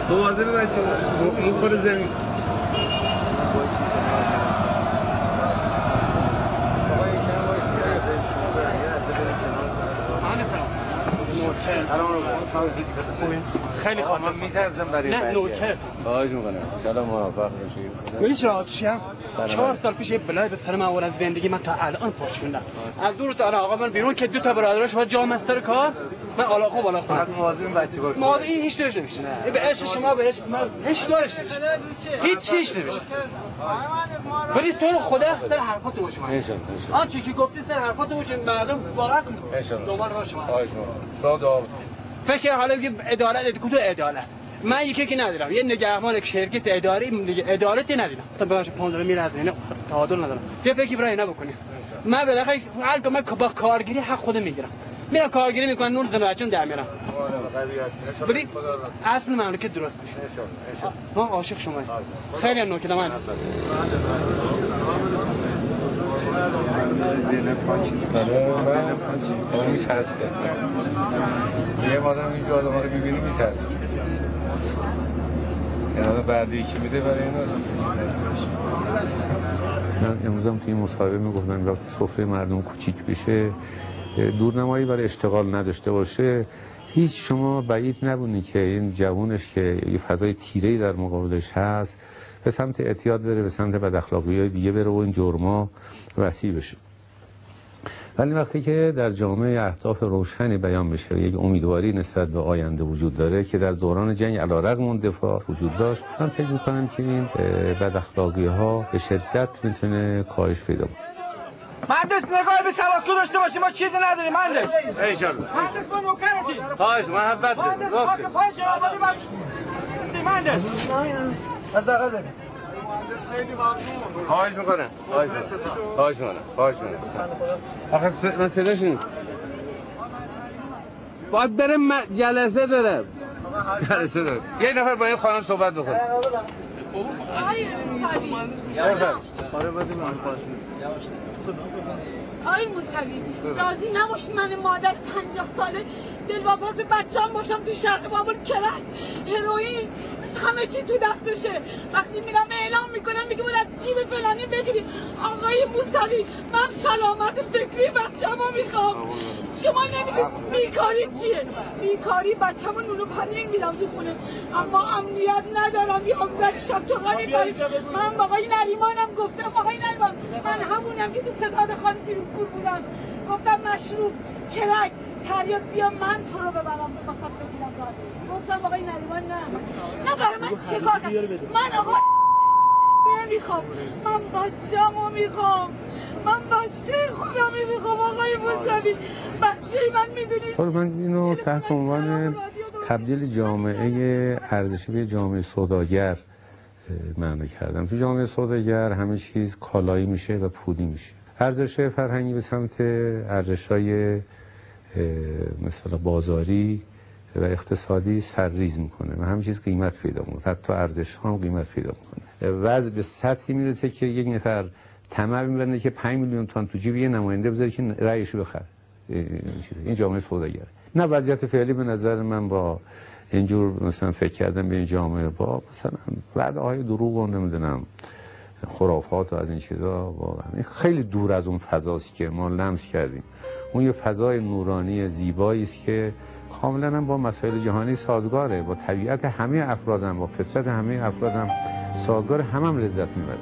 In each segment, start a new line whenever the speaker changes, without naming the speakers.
دوازه ببرید این خود زمین.
خیلی خوب.
من میترسم برای
نه نوکر.
خواهش میکنم. سلام موفق باشید.
می‌دونی چرا آتشیم؟ 4 سال پیش بلای به سر من آورد زندگی من تا الان پاشوندم. از دور تا آقا من بیرون که 2 تا برادرش و جا مستر کار من حالا خوب بالا خودم
مواظب بچه باش.
ما این هیچ درش نمیشه. این به عشق شما به عشق من هیچ دارش نمیشه. هیچ چیز نمیشه. ولی تو خدا در حرفات باشه من. آنچه که گفتی در حرفات باشه مردم باور کن. دنبال باشه من.
خواهش میکنم. شاد
فکر حالا که عدالت کدوم عدالت من یکی که ندارم یه نگهبان شرکت اداری عدالتی ندارم مثلا بهش 15 میلیارد نه تعادل ندارم یه فکری برای اینا بکنیم من بالاخره هر من با کارگیری حق خودم میگیرم میرم کارگیری میکنم نور زن بچه‌م در میارم ولی اصل مملکت درست کنیم ما عاشق شما خیلی هم نوکر من
من میترسه یه آدم اینجا آدم ها رو میبینی میترسه یعنی آدم بعدی که میده برای این هست من امروز هم توی این مصاحبه میگفتم وقتی سفره مردم کوچیک بشه دورنمایی برای اشتغال نداشته باشه هیچ شما بعید نبونی که این جوانش که یه فضای تیره‌ای در مقابلش هست به سمت اعتیاد بره به سمت بداخلاقی‌های دیگه بره و این جرما وسیع بشه ولی وقتی که در جامعه اهداف روشنی بیان بشه و یک امیدواری نسبت به آینده وجود داره که در دوران جنگ علیرغم اون دفاع وجود داشت من فکر می‌کنم که این بداخلاقی‌ها به شدت میتونه کاهش پیدا کنه
مهندس نگاه به سوادکو داشته باشیم ما چیزی نداریم مهندس
ان شاء الله
مهندس ما نوکرتیم
خواهش محبت
مهندس خاک پای جناب علی بخش مهندس از داخل ببین
خواهش میکنم خواهش میکنم آخه من صداشون باید برم جلسه دارم یه نفر با این خانم صحبت بکنم
آقای موسوی راضی نباش من مادر 50 ساله دلواپس بچه‌ام باشم تو شهر بابل کرک هروئین همه چی تو دستشه وقتی میرم اعلام میکنم میگه باید جیب فلانی بگیری آقای موسوی من سلامت فکری بچه‌مو میخوام شما نمیدید بیکاری چیه بیکاری بچه‌مو نون و پنیر میدم تو خونه اما امنیت ندارم 11 شب تو غمی من با آقای نریمانم گفتم آقای نریمان من همونم که تو ستاد خان فیروزپور بودم گفتم مشروب کرک تریاک بیا من تو رو ببرم به مصاب بگیرم گفتم آقای نریمان نه برای من چه کار کنم من آقا نمیخوام من بچه‌مو میخوام من بچه خودم میخوام آقای موسوی بچه من میدونید
من اینو تحت عنوان تبدیل جامعه ارزشی به جامعه سوداگر معنی کردم تو جامعه سوداگر همه چیز کالایی میشه و پولی میشه ارزش فرهنگی به سمت ارزش‌های مثلا بازاری و اقتصادی سرریز میکنه و همه چیز قیمت پیدا میکنه حتی ارزش ها هم قیمت پیدا میکنه وضع به سطحی میرسه که یک نفر طمع میبنده که 5 میلیون تومان تو جیب یه نماینده بذاره که رأیشو بخره این جامعه سوداگره نه وضعیت فعلی به نظر من با اینجور مثلا فکر کردم به این جامعه با مثلا وعده‌های دروغ و نمیدونم خرافات و از این چیزا واقعا خیلی دور از اون فضاست که ما لمس کردیم اون یه فضای نورانی زیبایی است که کاملا هم با مسائل جهانی سازگاره با طبیعت همه افرادم با فطرت همه افرادم سازگار هم لذت میبره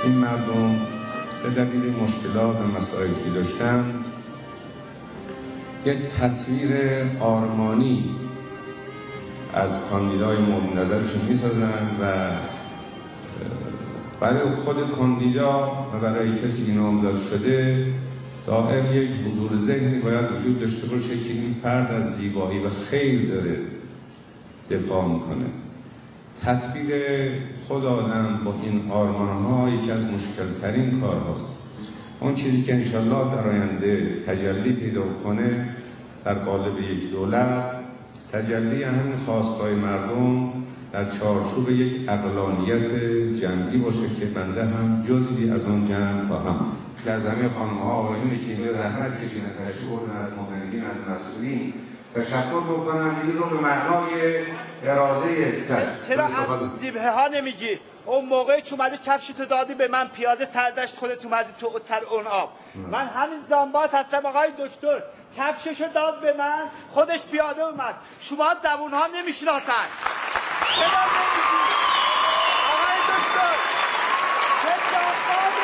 این مردم به دلیل مشکلات و مسائلی که داشتند یک تصویر آرمانی از کاندیدای مورد نظرشون میسازند و برای خود کاندیدا و برای کسی که نامزد شده دائم یک حضور ذهنی باید وجود داشته باشه که این فرد از زیبایی و خیر داره دفاع میکنه تطبیق خود آدم با این آرمان‌ها یکی از مشکل‌ترین کارهاست. اون چیزی که انشالله در آینده تجلی پیدا کنه در قالب یک دولت، تجلی همین خواستهای مردم در چارچوب یک عقلانیت جمعی باشه که بنده هم جزئی از اون جمع خواهم. در زمین خانم‌ها آقایونی که اینجا زحمت کشیدن تشریف بردن از مهندسین از مسئولین تشکر بکنم. این رو به معنای اراده
چرا از جبهه ها نمیگی؟ اون موقعی که اومدی کفشتو دادی به من پیاده سردشت خودت اومدی تو سر اون آب. من همین جانباز هستم آقای دکتر، کفششو داد به من خودش پیاده اومد. شما زبون ها نمیشناسن. چرا نمیگی؟ آقای دکتر چه جانباز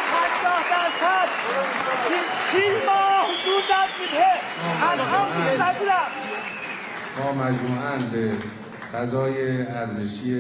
50% 30 ماه حدود از جبهه الان میگه نگیرم.
ما مجموعاً به فضای ارزشی